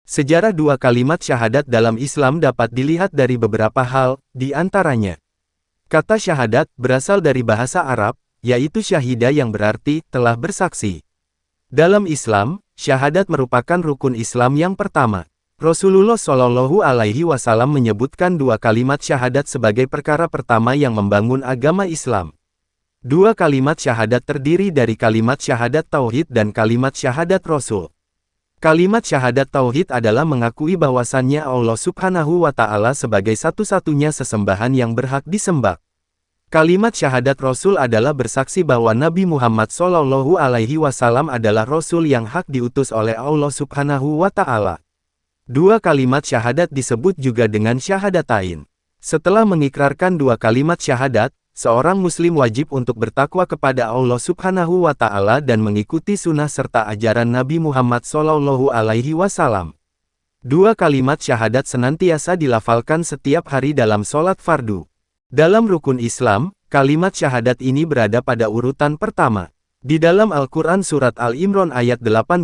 Sejarah dua kalimat syahadat dalam Islam dapat dilihat dari beberapa hal, di antaranya. Kata syahadat berasal dari bahasa Arab, yaitu syahida yang berarti telah bersaksi. Dalam Islam, syahadat merupakan rukun Islam yang pertama. Rasulullah Shallallahu Alaihi Wasallam menyebutkan dua kalimat syahadat sebagai perkara pertama yang membangun agama Islam. Dua kalimat syahadat terdiri dari kalimat syahadat tauhid dan kalimat syahadat Rasul. Kalimat syahadat tauhid adalah mengakui bahwasannya Allah Subhanahu wa Ta'ala sebagai satu-satunya sesembahan yang berhak disembah. Kalimat syahadat Rasul adalah bersaksi bahwa Nabi Muhammad Shallallahu Alaihi Wasallam adalah Rasul yang hak diutus oleh Allah Subhanahu wa Ta'ala. Dua kalimat syahadat disebut juga dengan syahadatain. Setelah mengikrarkan dua kalimat syahadat, seorang muslim wajib untuk bertakwa kepada Allah Subhanahu wa Ta'ala dan mengikuti sunnah serta ajaran Nabi Muhammad Shallallahu Alaihi Wasallam. Dua kalimat syahadat senantiasa dilafalkan setiap hari dalam sholat fardu. Dalam rukun Islam, kalimat syahadat ini berada pada urutan pertama. Di dalam Al-Quran Surat Al-Imran ayat 18,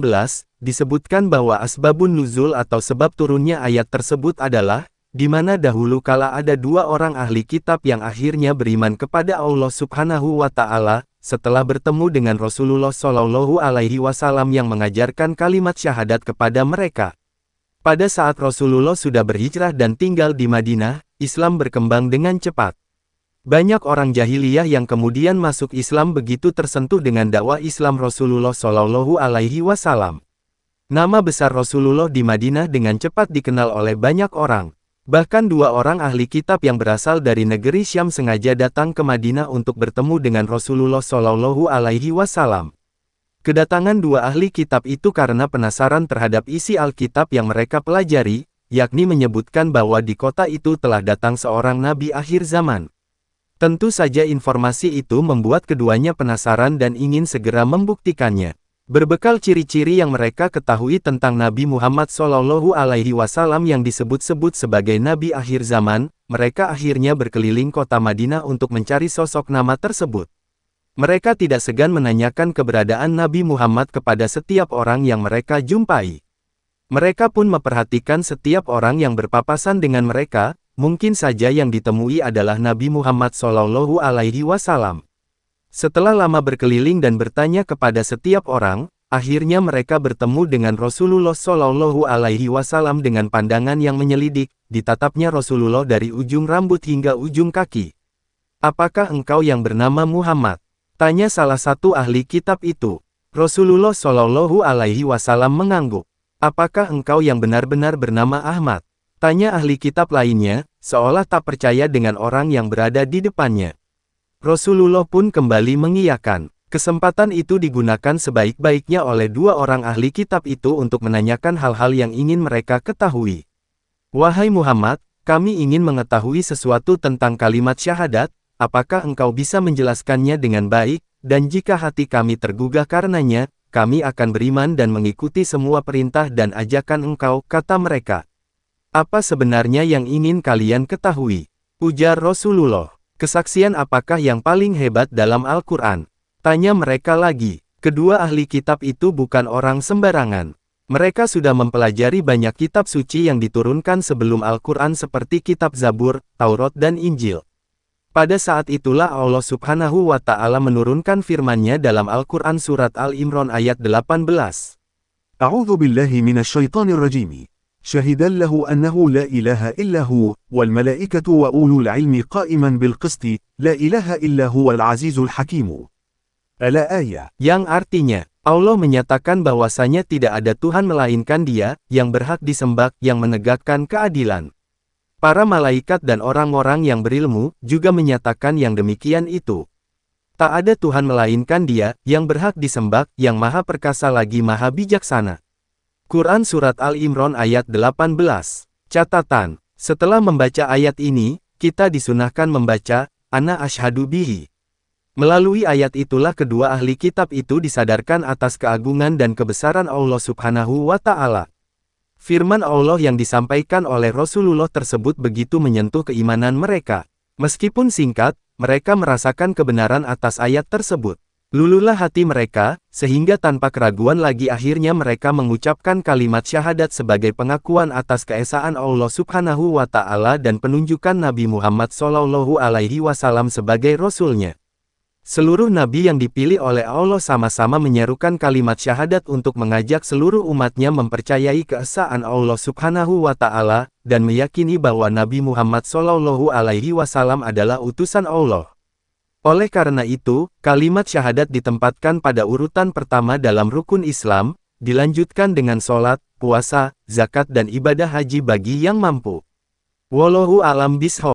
disebutkan bahwa asbabun nuzul atau sebab turunnya ayat tersebut adalah, di mana dahulu kala ada dua orang ahli kitab yang akhirnya beriman kepada Allah Subhanahu wa Ta'ala, setelah bertemu dengan Rasulullah Shallallahu Alaihi Wasallam yang mengajarkan kalimat syahadat kepada mereka. Pada saat Rasulullah sudah berhijrah dan tinggal di Madinah, Islam berkembang dengan cepat. Banyak orang jahiliyah yang kemudian masuk Islam begitu tersentuh dengan dakwah Islam Rasulullah Shallallahu Alaihi Wasallam. Nama besar Rasulullah di Madinah dengan cepat dikenal oleh banyak orang. Bahkan dua orang ahli kitab yang berasal dari negeri Syam sengaja datang ke Madinah untuk bertemu dengan Rasulullah Shallallahu Alaihi Wasallam. Kedatangan dua ahli kitab itu karena penasaran terhadap isi Alkitab yang mereka pelajari, yakni menyebutkan bahwa di kota itu telah datang seorang nabi akhir zaman. Tentu saja informasi itu membuat keduanya penasaran dan ingin segera membuktikannya. Berbekal ciri-ciri yang mereka ketahui tentang Nabi Muhammad Shallallahu Alaihi Wasallam yang disebut-sebut sebagai Nabi akhir zaman, mereka akhirnya berkeliling kota Madinah untuk mencari sosok nama tersebut. Mereka tidak segan menanyakan keberadaan Nabi Muhammad kepada setiap orang yang mereka jumpai. Mereka pun memperhatikan setiap orang yang berpapasan dengan mereka, mungkin saja yang ditemui adalah Nabi Muhammad Shallallahu Alaihi Wasallam. Setelah lama berkeliling dan bertanya kepada setiap orang, akhirnya mereka bertemu dengan Rasulullah Shallallahu Alaihi Wasallam dengan pandangan yang menyelidik, ditatapnya Rasulullah dari ujung rambut hingga ujung kaki. "Apakah engkau yang bernama Muhammad?" tanya salah satu ahli kitab itu. Rasulullah Shallallahu Alaihi Wasallam mengangguk. "Apakah engkau yang benar-benar bernama Ahmad?" tanya ahli kitab lainnya, seolah tak percaya dengan orang yang berada di depannya. Rasulullah pun kembali mengiyakan. Kesempatan itu digunakan sebaik-baiknya oleh dua orang ahli kitab itu untuk menanyakan hal-hal yang ingin mereka ketahui. "Wahai Muhammad, kami ingin mengetahui sesuatu tentang kalimat syahadat, apakah engkau bisa menjelaskannya dengan baik, dan jika hati kami tergugah karenanya, kami akan beriman dan mengikuti semua perintah dan ajakan engkau," kata mereka. "Apa sebenarnya yang ingin kalian ketahui?" ujar Rasulullah. "Kesaksian apakah yang paling hebat dalam Al-Quran?" tanya mereka lagi. Kedua ahli kitab itu bukan orang sembarangan. Mereka sudah mempelajari banyak kitab suci yang diturunkan sebelum Al-Quran seperti kitab Zabur, Taurat dan Injil. Pada saat itulah Allah Subhanahu wa Ta'ala menurunkan firman-Nya dalam Al-Quran Surat Al-Imran ayat 18. A'udzu billahi minasyaitonir rajim. شهد له أنه لا إله إلا هو والملائكة وأولو العلم قائما بالقسط لا إله إلا هو العزيز الحكيم. Al-Ayah. Yang artinya, Allah menyatakan bahwasanya tidak ada Tuhan melainkan Dia, yang berhak disembah, yang menegakkan keadilan. Para malaikat dan orang-orang yang berilmu, juga menyatakan yang demikian itu. Tak ada Tuhan melainkan Dia, yang berhak disembah, yang maha perkasa lagi maha bijaksana. Quran Surat Al-Imran ayat 18. Catatan, setelah membaca ayat ini, kita disunahkan membaca, "Ana asyhadu bihi." Melalui ayat itulah kedua ahli kitab itu disadarkan atas keagungan dan kebesaran Allah Subhanahu wa Ta'ala. Firman Allah yang disampaikan oleh Rasulullah tersebut begitu menyentuh keimanan mereka. Meskipun singkat, mereka merasakan kebenaran atas ayat tersebut. Luluhlah hati mereka, sehingga tanpa keraguan lagi akhirnya mereka mengucapkan kalimat syahadat sebagai pengakuan atas keesaan Allah Subhanahu wa Ta'ala dan penunjukan Nabi Muhammad SAW sebagai Rasul-Nya. Seluruh nabi yang dipilih oleh Allah sama-sama menyerukan kalimat syahadat untuk mengajak seluruh umatnya mempercayai keesaan Allah Subhanahu wa Ta'ala dan meyakini bahwa Nabi Muhammad SAW adalah utusan Allah. Oleh karena itu, kalimat syahadat ditempatkan pada urutan pertama dalam rukun Islam, dilanjutkan dengan sholat, puasa, zakat dan ibadah haji bagi yang mampu. Wallahu a'lam bishawab.